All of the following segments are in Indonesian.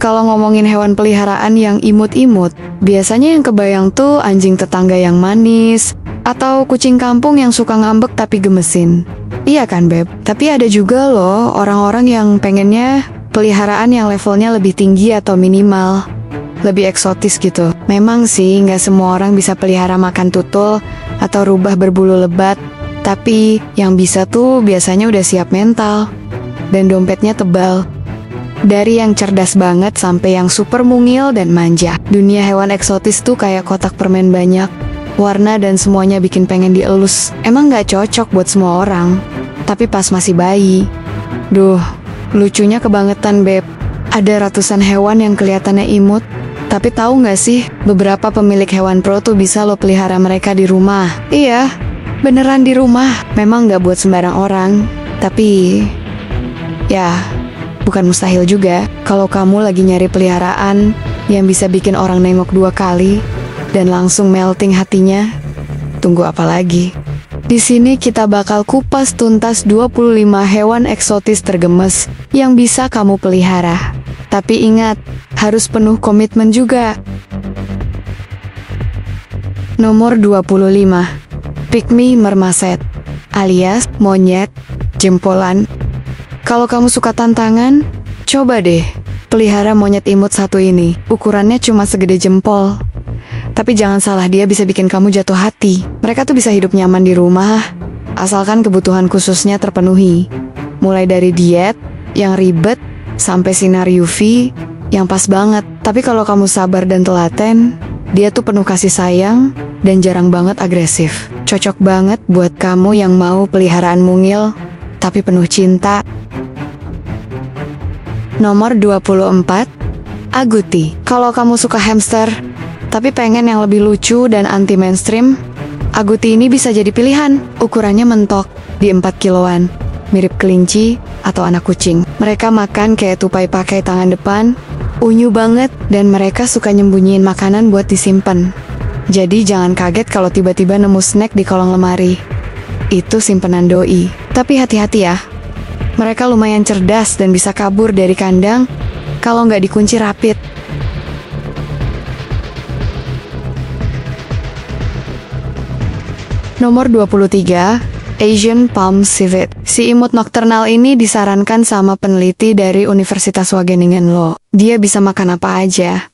Kalau ngomongin hewan peliharaan yang imut-imut, biasanya yang kebayang tuh anjing tetangga yang manis, atau kucing kampung yang suka ngambek tapi gemesin. Iya kan, Beb? Tapi ada juga loh orang-orang yang pengennya peliharaan yang levelnya lebih tinggi atau minimal, lebih eksotis gitu. Memang sih nggak semua orang bisa pelihara makan tutul atau rubah berbulu lebat, tapi yang bisa tuh biasanya udah siap mental dan dompetnya tebal. Dari yang cerdas banget sampai yang super mungil dan manja. Dunia hewan eksotis tuh kayak kotak permen banyak warna dan semuanya bikin pengen dielus. Emang gak cocok buat semua orang, tapi pas masih bayi. Duh, lucunya kebangetan, Beb. Ada ratusan hewan yang kelihatannya imut, tapi tahu gak sih, beberapa pemilik hewan pro tuh bisa lo pelihara mereka di rumah. Iya, beneran di rumah. Memang gak buat sembarang orang, tapi ya, bukan mustahil juga kalau kamu lagi nyari peliharaan yang bisa bikin orang nengok 2 kali dan langsung melting hatinya. Tunggu apa lagi? Di sini kita bakal kupas tuntas 25 hewan eksotis tergemes yang bisa kamu pelihara. Tapi ingat, harus penuh komitmen juga. Nomor 25. Pygmy Marmoset, alias monyet jempolan. Kalau kamu suka tantangan, coba deh pelihara monyet imut satu ini. Ukurannya cuma segede jempol. Tapi jangan salah, dia bisa bikin kamu jatuh hati. Mereka tuh bisa hidup nyaman di rumah, asalkan kebutuhan khususnya terpenuhi. Mulai dari diet yang ribet, sampai sinar UV yang pas banget. Tapi kalau kamu sabar dan telaten, dia tuh penuh kasih sayang dan jarang banget agresif. Cocok banget buat kamu yang mau peliharaan mungil, tapi penuh cinta. Nomor 24. Agouti. Kalau kamu suka hamster, tapi pengen yang lebih lucu dan anti mainstream, Agouti ini bisa jadi pilihan. Ukurannya mentok di 4 kiloan, mirip kelinci atau anak kucing. Mereka makan kayak tupai pakai tangan depan, unyu banget, dan mereka suka nyembunyiin makanan buat disimpan. Jadi jangan kaget kalau tiba-tiba nemu snack di kolong lemari. Itu simpenan doi. Tapi hati-hati ya, mereka lumayan cerdas dan bisa kabur dari kandang kalau nggak dikunci rapid. Nomor 23. Asian Palm Civet. Si imut nokturnal ini disarankan sama peneliti dari Universitas Wageningen loh. Dia bisa makan apa aja,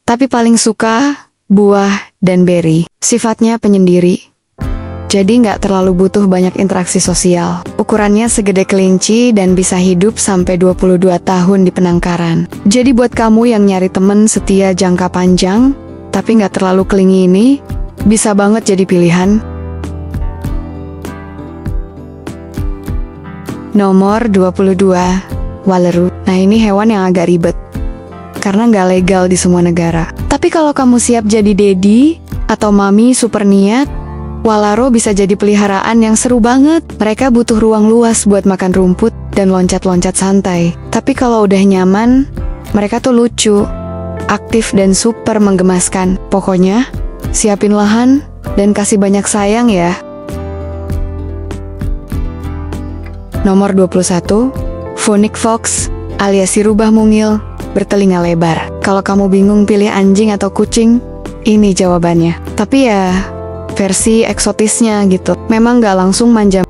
tapi paling suka buah dan beri. Sifatnya penyendiri, jadi nggak terlalu butuh banyak interaksi sosial. Ukurannya segede kelinci dan bisa hidup sampai 22 tahun di penangkaran. Jadi buat kamu yang nyari temen setia jangka panjang, tapi nggak terlalu clingy ini, bisa banget jadi pilihan. Nomor 22. Walrus. Nah ini hewan yang agak ribet, karena nggak legal di semua negara. Tapi kalau kamu siap jadi daddy atau mami super niat, walaro bisa jadi peliharaan yang seru banget. Mereka butuh ruang luas buat makan rumput dan loncat-loncat santai. Tapi kalau udah nyaman, mereka tuh lucu, aktif dan super menggemaskan. Pokoknya, siapin lahan dan kasih banyak sayang ya. Nomor 21. Phonic Fox, alias si rubah mungil bertelinga lebar. Kalau kamu bingung pilih anjing atau kucing, ini jawabannya. Tapi ya, versi eksotisnya gitu. Memang gak langsung manja.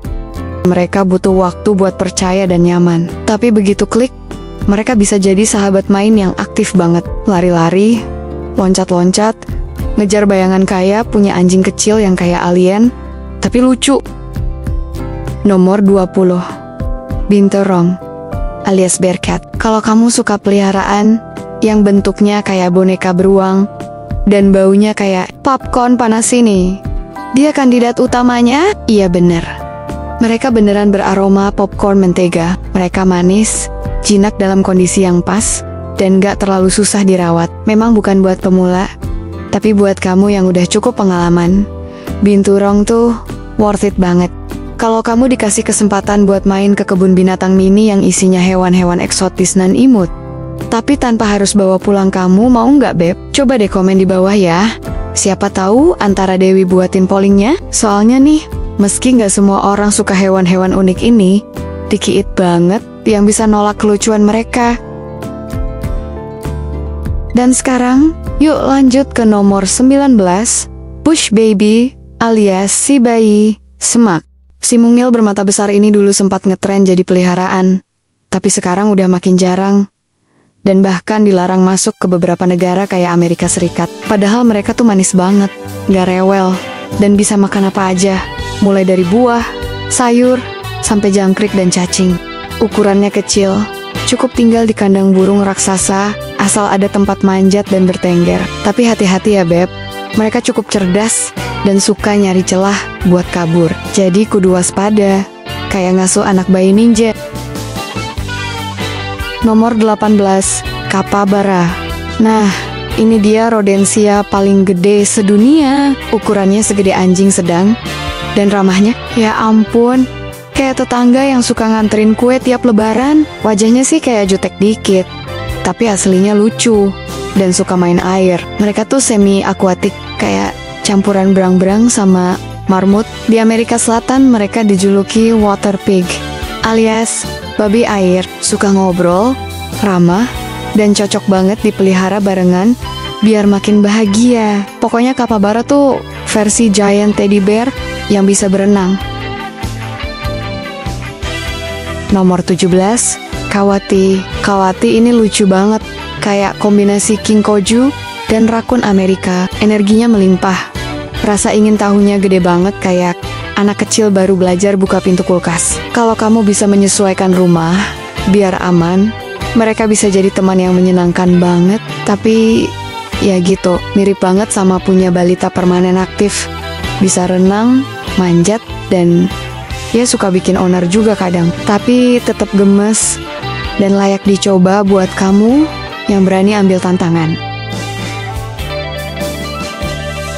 Mereka butuh waktu buat percaya dan nyaman. Tapi begitu klik, mereka bisa jadi sahabat main yang aktif banget. Lari-lari, loncat-loncat, ngejar bayangan kaya, punya anjing kecil yang kayak alien, tapi lucu. Nomor 20. Binturong, alias bearcat. Kalau kamu suka peliharaan yang bentuknya kayak boneka beruang dan baunya kayak popcorn panas ini, dia kandidat utamanya? Iya bener. Mereka beneran beraroma popcorn mentega. Mereka manis, jinak dalam kondisi yang pas, dan gak terlalu susah dirawat. Memang bukan buat pemula, tapi buat kamu yang udah cukup pengalaman, binturong tuh worth it banget. Kalau kamu dikasih kesempatan buat main ke kebun binatang mini yang isinya hewan-hewan eksotis nan imut, tapi tanpa harus bawa pulang, kamu mau nggak, Beb? Coba deh komen di bawah ya. Siapa tahu antara Dewi buatin pollingnya. Soalnya nih, meski nggak semua orang suka hewan-hewan unik ini, dikit banget yang bisa nolak kelucuan mereka. Dan sekarang, yuk lanjut ke nomor 19, Push Baby alias si bayi semak. Si mungil bermata besar ini dulu sempat ngetren jadi peliharaan, tapi sekarang udah makin jarang. Dan bahkan dilarang masuk ke beberapa negara kayak Amerika Serikat. Padahal mereka tuh manis banget, gak rewel, dan bisa makan apa aja. Mulai dari buah, sayur, sampai jangkrik dan cacing. Ukurannya kecil, cukup tinggal di kandang burung raksasa, asal ada tempat manjat dan bertengger. Tapi hati-hati ya Beb, mereka cukup cerdas dan suka nyari celah buat kabur. Jadi kudu waspada, kayak ngasuh anak bayi ninja. Nomor 18, Capybara. Nah, ini dia rodensia paling gede sedunia. Ukurannya segede anjing sedang, dan ramahnya, ya ampun, kayak tetangga yang suka nganterin kue tiap lebaran. Wajahnya sih kayak jutek dikit, tapi aslinya lucu, dan suka main air. Mereka tuh semi-akuatik, kayak campuran berang-berang sama marmut. Di Amerika Selatan mereka dijuluki water pig, alias babi air. Suka ngobrol, ramah, dan cocok banget dipelihara barengan biar makin bahagia. Pokoknya Capybara tuh versi giant teddy bear yang bisa berenang. Nomor 17, Coyote. Coyote ini lucu banget, kayak kombinasi King Koju dan rakun Amerika. Energinya melimpah, rasa ingin tahunya gede banget kayak anak kecil baru belajar buka pintu kulkas. Kalau kamu bisa menyesuaikan rumah biar aman, mereka bisa jadi teman yang menyenangkan banget. Tapi ya gitu, mirip banget sama punya balita permanen aktif. Bisa renang, manjat, dan ya suka bikin owner juga kadang. Tapi tetap gemes dan layak dicoba buat kamu yang berani ambil tantangan.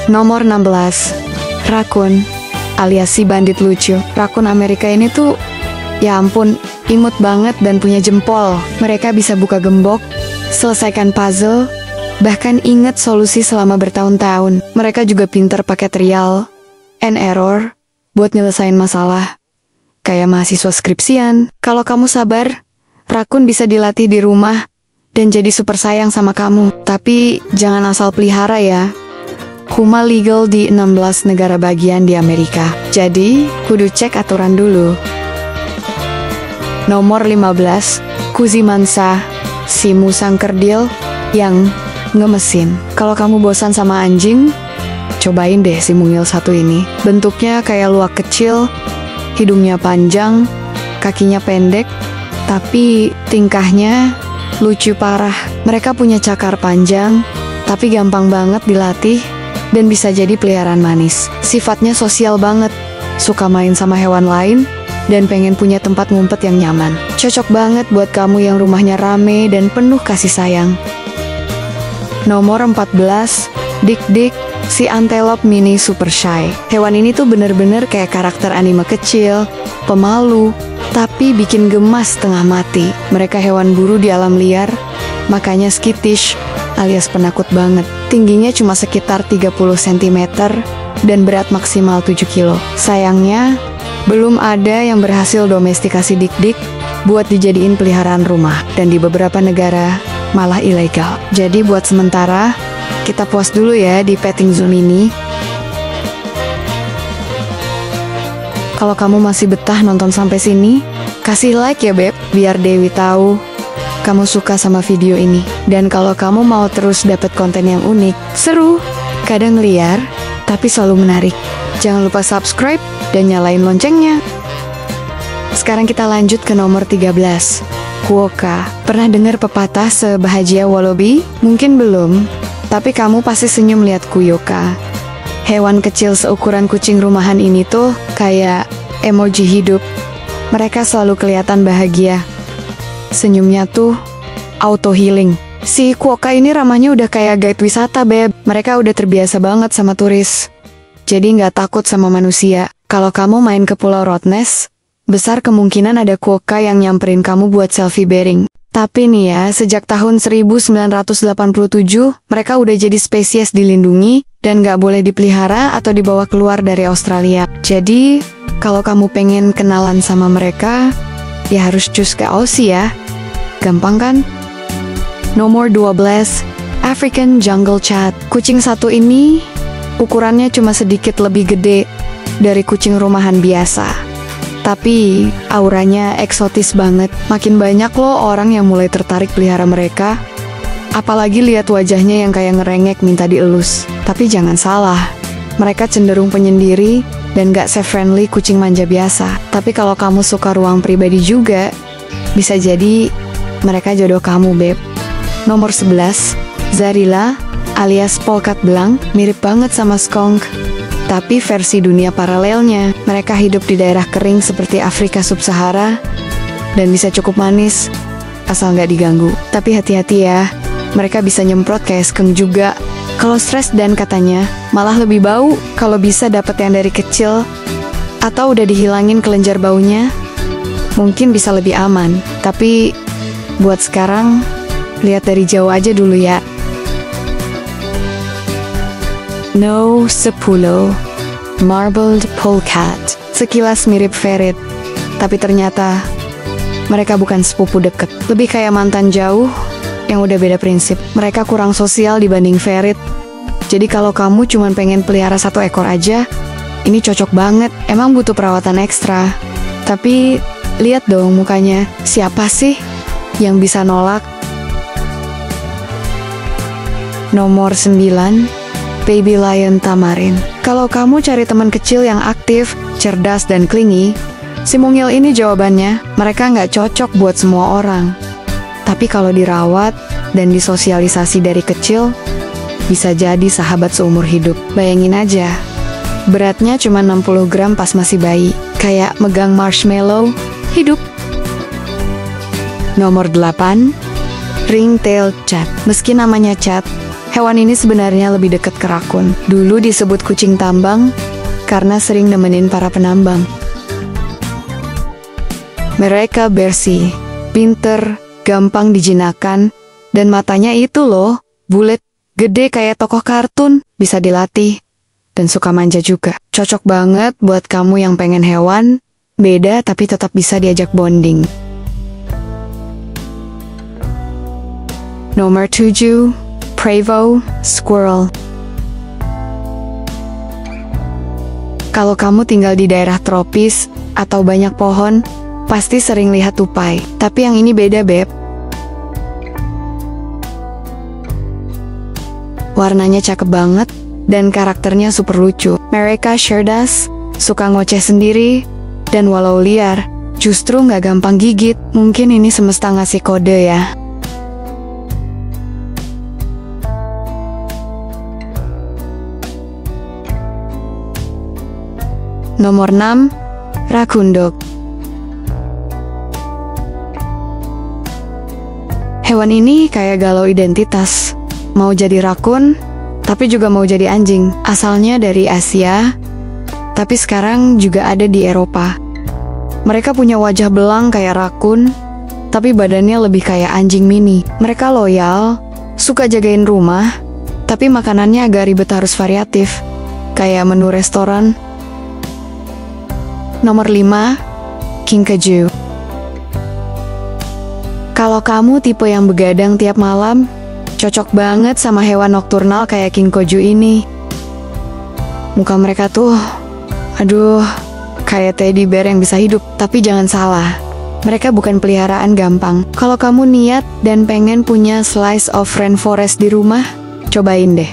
Nomor 16, Rakun alias si bandit lucu. Rakun Amerika ini tuh, ya ampun, imut banget dan punya jempol. Mereka bisa buka gembok, selesaikan puzzle, bahkan inget solusi selama bertahun-tahun. Mereka juga pinter pakai trial and error buat nyelesain masalah, kayak mahasiswa skripsian. Kalau kamu sabar, rakun bisa dilatih di rumah dan jadi super sayang sama kamu. Tapi jangan asal pelihara ya. Huma legal di 16 negara bagian di Amerika, jadi kudu cek aturan dulu. Nomor 15, Kuzimansa, si musang kerdil yang ngemesin. Kalau kamu bosan sama anjing, cobain deh si mungil satu ini. Bentuknya kayak luwak kecil, hidungnya panjang, kakinya pendek, tapi tingkahnya lucu parah. Mereka punya cakar panjang, tapi gampang banget dilatih dan bisa jadi peliharaan manis. Sifatnya sosial banget, suka main sama hewan lain, dan pengen punya tempat ngumpet yang nyaman. Cocok banget buat kamu yang rumahnya rame dan penuh kasih sayang. Nomor 14, Dik-Dik, si antelope mini super shy. Hewan ini tuh bener-bener kayak karakter anime kecil, pemalu, tapi bikin gemas setengah mati. Mereka hewan buru di alam liar, makanya skittish alias penakut banget. Tingginya cuma sekitar 30 cm dan berat maksimal 7 kilo. Sayangnya, belum ada yang berhasil domestikasi Dik-Dik buat dijadiin peliharaan rumah, dan di beberapa negara malah ilegal. Jadi buat sementara, kita puas dulu ya di petting zoo ini. Kalau kamu masih betah nonton sampai sini, kasih like ya Beb, biar Dewi tahu kamu suka sama video ini. Dan kalau kamu mau terus dapat konten yang unik, seru, kadang liar, tapi selalu menarik, jangan lupa subscribe dan nyalain loncengnya. Sekarang kita lanjut ke nomor 13, Quokka. Pernah dengar pepatah sebahagia wallaby? Mungkin belum, tapi kamu pasti senyum lihat Quokka. Hewan kecil seukuran kucing rumahan ini tuh kayak emoji hidup. Mereka selalu kelihatan bahagia. Senyumnya tuh auto healing. Si Quokka ini ramahnya udah kayak guide wisata Beb. Mereka udah terbiasa banget sama turis, jadi nggak takut sama manusia. Kalau kamu main ke Pulau Rottnest, besar kemungkinan ada Quokka yang nyamperin kamu buat selfie bearing. Tapi nih ya, sejak tahun 1987, mereka udah jadi spesies dilindungi dan nggak boleh dipelihara atau dibawa keluar dari Australia. Jadi, kalau kamu pengen kenalan sama mereka, ya harus cus ke Aussie ya. Gampang kan? Nomor 12, African Jungle Cat. Kucing satu ini ukurannya cuma sedikit lebih gede dari kucing rumahan biasa. Tapi auranya eksotis banget. Makin banyak loh orang yang mulai tertarik pelihara mereka. Apalagi lihat wajahnya yang kayak ngerengek minta dielus. Tapi jangan salah, mereka cenderung penyendiri dan gak se-friendly kucing manja biasa. Tapi kalau kamu suka ruang pribadi juga, bisa jadi mereka jodoh kamu, Beb. Nomor 11, Zarila alias Polkat Belang, mirip banget sama skunk. Tapi versi dunia paralelnya, mereka hidup di daerah kering seperti Afrika Sub-Sahara dan bisa cukup manis, asal nggak diganggu. Tapi hati-hati ya, mereka bisa nyemprot kayak skunk juga. Kalau stres dan katanya malah lebih bau. Kalau bisa dapat yang dari kecil atau udah dihilangin kelenjar baunya, mungkin bisa lebih aman. Tapi buat sekarang, lihat dari jauh aja dulu ya. No 10, Marbled Polecat. Sekilas mirip ferret, tapi ternyata mereka bukan sepupu deket. Lebih kayak mantan jauh yang udah beda prinsip. Mereka kurang sosial dibanding ferret. Jadi kalau kamu cuma pengen pelihara satu ekor aja, ini cocok banget. Emang butuh perawatan ekstra. Tapi lihat dong mukanya. Siapa sih yang bisa nolak? Nomor 9, Baby Lion Tamarin. Kalau kamu cari teman kecil yang aktif, cerdas, dan clingy, si mungil ini jawabannya. Mereka nggak cocok buat semua orang. Tapi kalau dirawat dan disosialisasi dari kecil, bisa jadi sahabat seumur hidup. Bayangin aja, beratnya cuma 60 gram pas masih bayi. Kayak megang marshmallow, hidup. Nomor 8, Ringtail Cat. Meski namanya cat, hewan ini sebenarnya lebih dekat ke rakun. Dulu disebut kucing tambang karena sering nemenin para penambang. Mereka bersih, pinter, gampang dijinakkan, dan matanya itu loh, bulet, gede kayak tokoh kartun, bisa dilatih, dan suka manja juga. Cocok banget buat kamu yang pengen hewan, beda tapi tetap bisa diajak bonding. Nomor 7, Prevost Squirrel. Kalau kamu tinggal di daerah tropis atau banyak pohon, pasti sering lihat tupai. Tapi yang ini beda, Beb. Warnanya cakep banget dan karakternya super lucu. Mereka cerdas, suka ngoceh sendiri, dan walau liar, justru nggak gampang gigit. Mungkin ini semesta ngasih kode ya. Nomor 6, Raccoon Dog. Hewan ini kayak galau identitas. Mau jadi rakun, tapi juga mau jadi anjing. Asalnya dari Asia, tapi sekarang juga ada di Eropa. Mereka punya wajah belang kayak rakun, tapi badannya lebih kayak anjing mini. Mereka loyal, suka jagain rumah, tapi makanannya agak ribet, harus variatif, kayak menu restoran. Nomor 5, Kinkajou. Kalau kamu tipe yang begadang tiap malam, cocok banget sama hewan nokturnal kayak Kinkajou ini. Muka mereka tuh, aduh, kayak teddy bear yang bisa hidup. Tapi jangan salah, mereka bukan peliharaan gampang. Kalau kamu niat dan pengen punya slice of rainforest di rumah, cobain deh.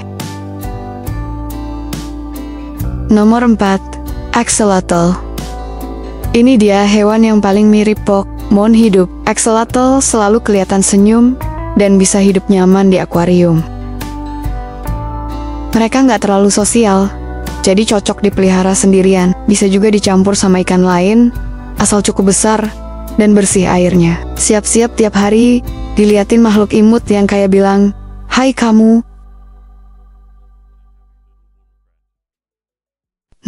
Nomor 4, Axolotl. Ini dia hewan yang paling mirip Pokemon hidup. Axolotl selalu kelihatan senyum dan bisa hidup nyaman di akuarium. Mereka nggak terlalu sosial, jadi cocok dipelihara sendirian. Bisa juga dicampur sama ikan lain, asal cukup besar dan bersih airnya. Siap-siap tiap hari diliatin makhluk imut yang kayak bilang, "Hai kamu."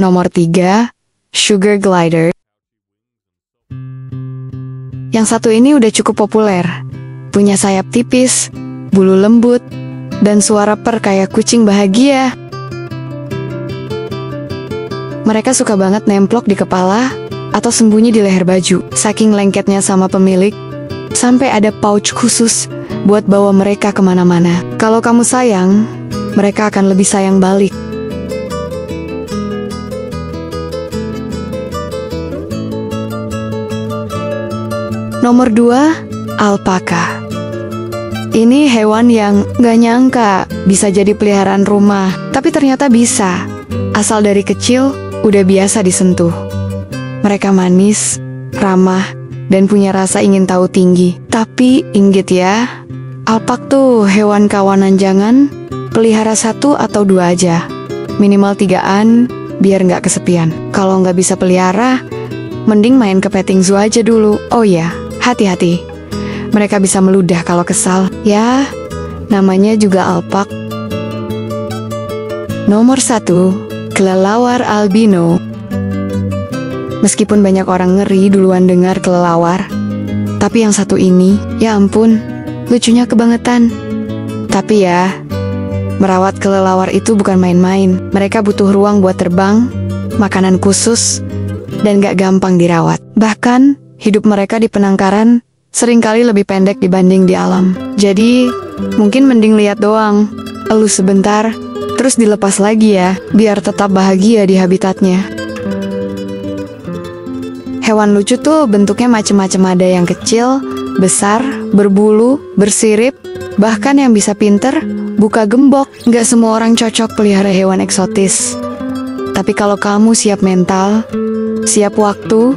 Nomor 3, Sugar Glider. Yang satu ini udah cukup populer. Punya sayap tipis, bulu lembut, dan suara purr kayak kucing bahagia. Mereka suka banget nemplok di kepala atau sembunyi di leher baju. Saking lengketnya sama pemilik, sampai ada pouch khusus buat bawa mereka kemana-mana. Kalau kamu sayang, mereka akan lebih sayang balik. Nomor 2, alpaka. Ini hewan yang gak nyangka bisa jadi peliharaan rumah, tapi ternyata bisa. Asal dari kecil udah biasa disentuh. Mereka manis, ramah, dan punya rasa ingin tahu tinggi. Tapi ingat ya, alpak tuh hewan kawanan, jangan pelihara 1 atau 2 aja. Minimal 3-an, biar nggak kesepian. Kalau nggak bisa pelihara, mending main ke petting zoo aja dulu. Oh ya, hati-hati. Mereka bisa meludah kalau kesal. Ya, namanya juga alpak. Nomor 1, kelelawar albino. Meskipun banyak orang ngeri duluan dengar kelelawar, tapi yang satu ini, ya ampun, lucunya kebangetan. Tapi ya, merawat kelelawar itu bukan main-main. Mereka butuh ruang buat terbang, makanan khusus, dan gak gampang dirawat. Bahkan, hidup mereka di penangkaran seringkali lebih pendek dibanding di alam. Jadi, mungkin mending lihat doang, elus sebentar, terus dilepas lagi ya, biar tetap bahagia di habitatnya. Hewan lucu tuh bentuknya macem-macem, ada yang kecil, besar, berbulu, bersirip, bahkan yang bisa pinter, buka gembok. Gak semua orang cocok pelihara hewan eksotis. Tapi kalau kamu siap mental, siap waktu,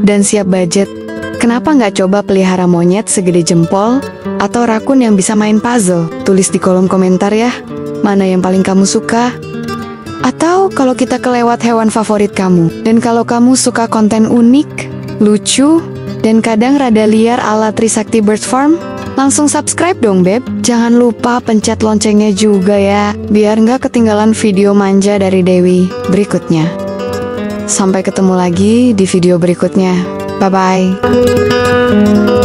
dan siap budget, kenapa nggak coba pelihara monyet segede jempol, atau rakun yang bisa main puzzle? Tulis di kolom komentar ya, mana yang paling kamu suka. Atau kalau kita kelewat hewan favorit kamu. Dan kalau kamu suka konten unik, lucu, dan kadang rada liar ala Trisakti Bird Farm, langsung subscribe dong beb. Jangan lupa pencet loncengnya juga ya, biar nggak ketinggalan video manja dari Dewi berikutnya. Sampai ketemu lagi di video berikutnya. Bye-bye.